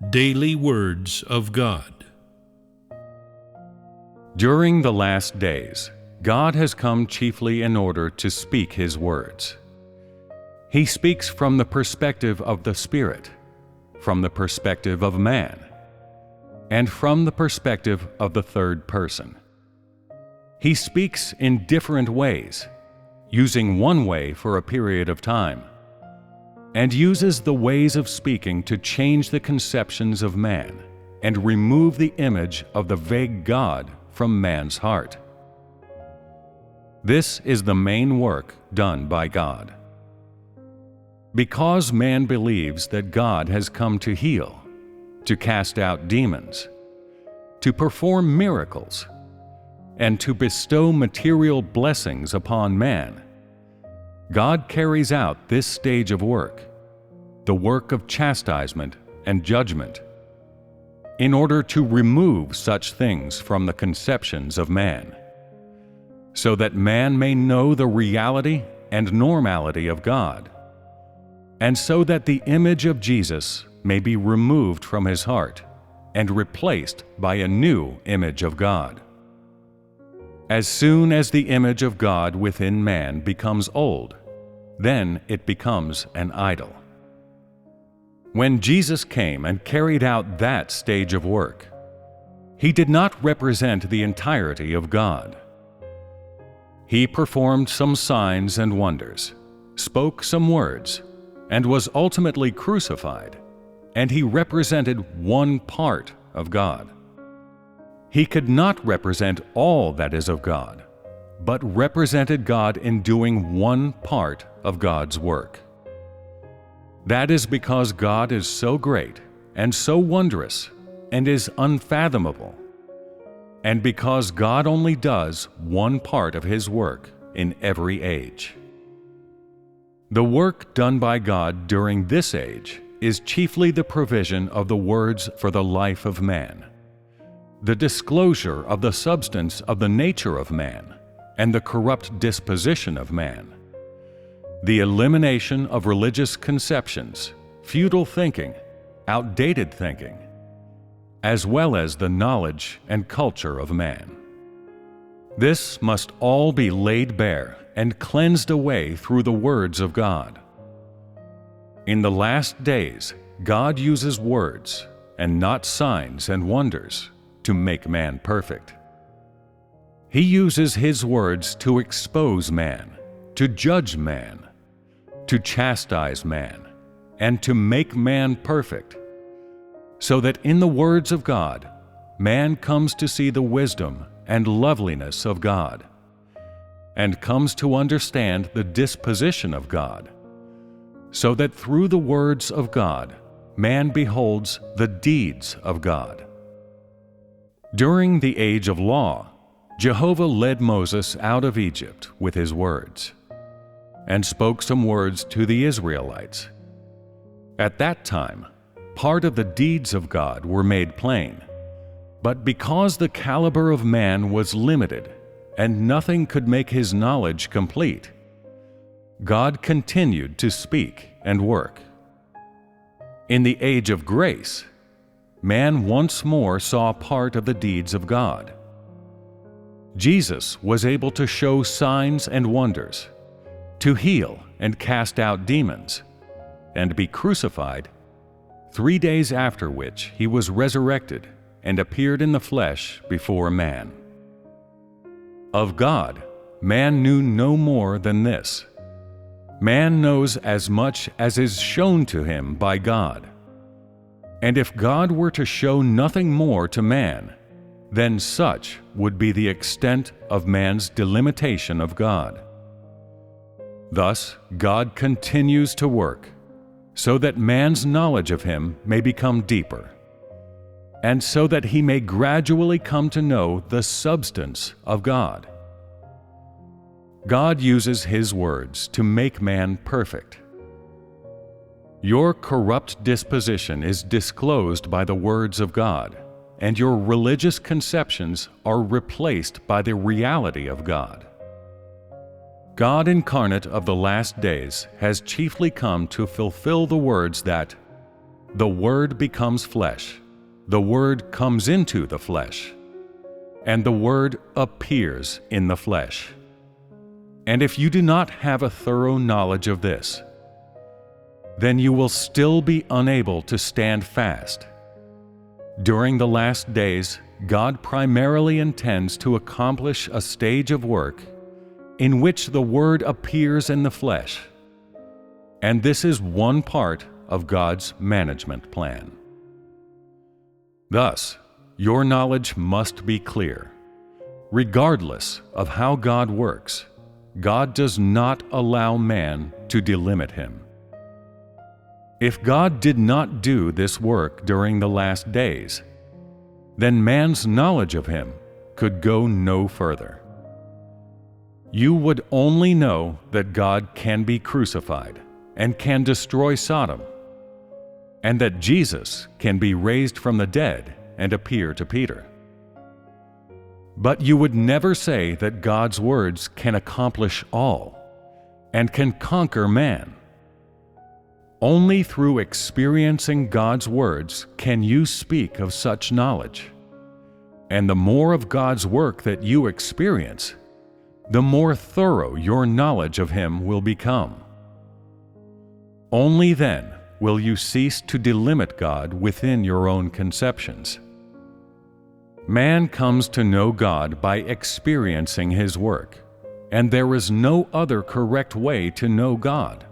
Daily Words of God. During the last days, God has come chiefly in order to speak His words. He speaks from the perspective of the Spirit, from the perspective of man, and from the perspective of the third person. He speaks in different ways, using one way for a period of time, and uses the ways of speaking to change the conceptions of man and remove the image of the vague God from man's heart. This is the main work done by God. Because man believes that God has come to heal, to cast out demons, to perform miracles, and to bestow material blessings upon man, God carries out this stage of work, the work of chastisement and judgment, in order to remove such things from the conceptions of man, so that man may know the reality and normality of God, and so that the image of Jesus may be removed from his heart and replaced by a new image of God. As soon as the image of God within man becomes old, then it becomes an idol. When Jesus came and carried out that stage of work, He did not represent the entirety of God. He performed some signs and wonders, spoke some words, and was ultimately crucified, and He represented one part of God. He could not represent all that is of God, but represented God in doing one part of God's work. That is because God is so great and so wondrous and is unfathomable, and because God only does one part of His work in every age. The work done by God during this age is chiefly the provision of the words for the life of man, the disclosure of the substance of the nature of man and the corrupt disposition of man, the elimination of religious conceptions, futile thinking, outdated thinking, as well as the knowledge and culture of man. This must all be laid bare and cleansed away through the words of God. In the last days, God uses words and not signs and wonders to make man perfect. He uses His words to expose man, to judge man, to chastise man, and to make man perfect, so that in the words of God, man comes to see the wisdom and loveliness of God, and comes to understand the disposition of God, so that through the words of God, man beholds the deeds of God. During the age of law, Jehovah led Moses out of Egypt with His words, and spoke some words to the Israelites. At that time, part of the deeds of God were made plain, but because the caliber of man was limited, and nothing could make his knowledge complete, God continued to speak and work. In the age of grace, man once more saw part of the deeds of God. Jesus was able to show signs and wonders, to heal and cast out demons, and be crucified, 3 days after which He was resurrected and appeared in the flesh before man. Of God, man knew no more than this. Man knows as much as is shown to him by God. And if God were to show nothing more to man, then such would be the extent of man's delimitation of God. Thus, God continues to work, so that man's knowledge of Him may become deeper, and so that he may gradually come to know the substance of God. God uses His words to make man perfect. Your corrupt disposition is disclosed by the words of God, and your religious conceptions are replaced by the reality of God. God incarnate of the last days has chiefly come to fulfill the words that, the Word becomes flesh, the Word comes into the flesh, and the Word appears in the flesh. And if you do not have a thorough knowledge of this, then you will still be unable to stand fast. During the last days, God primarily intends to accomplish a stage of work in which the Word appears in the flesh, and this is one part of God's management plan. Thus, your knowledge must be clear. Regardless of how God works, God does not allow man to delimit him. If God did not do this work during the last days, then man's knowledge of him could go no further. You would only know that God can be crucified and can destroy Sodom, and that Jesus can be raised from the dead and appear to Peter. But you would never say that God's words can accomplish all and can conquer man. Only through experiencing God's words can you speak of such knowledge. And the more of God's work that you experience, the more thorough your knowledge of Him will become. Only then will you cease to delimit God within your own conceptions. Man comes to know God by experiencing His work, and there is no other correct way to know God.